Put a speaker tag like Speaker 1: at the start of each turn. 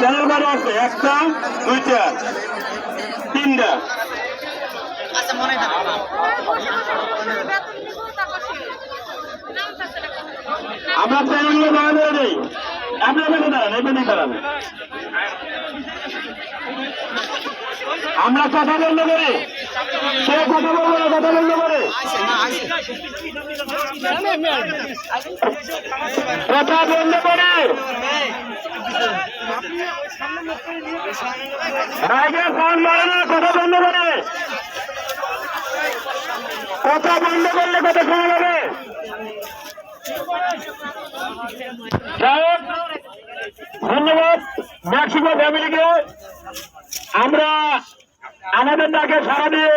Speaker 1: channel গাড়ি আছে একটা দুইটা তিনটা আমরা চ্যানেলগুলো বানানো নেই আমরা এখানে দাঁড়ান এখানে দাঁড়ান আমরা কথা বন্ধ করে সে কথা বলবো না কথা বন্ধ করে কথা বন্ধ করে কথা বন্ধ করে কথা বন্ধ করলে কথা শোনা যাবে ধন্যবাদ মেক্সিকো ফ্যামিলিকে আমরা আমাদের ডাকে সাড়া দিয়ে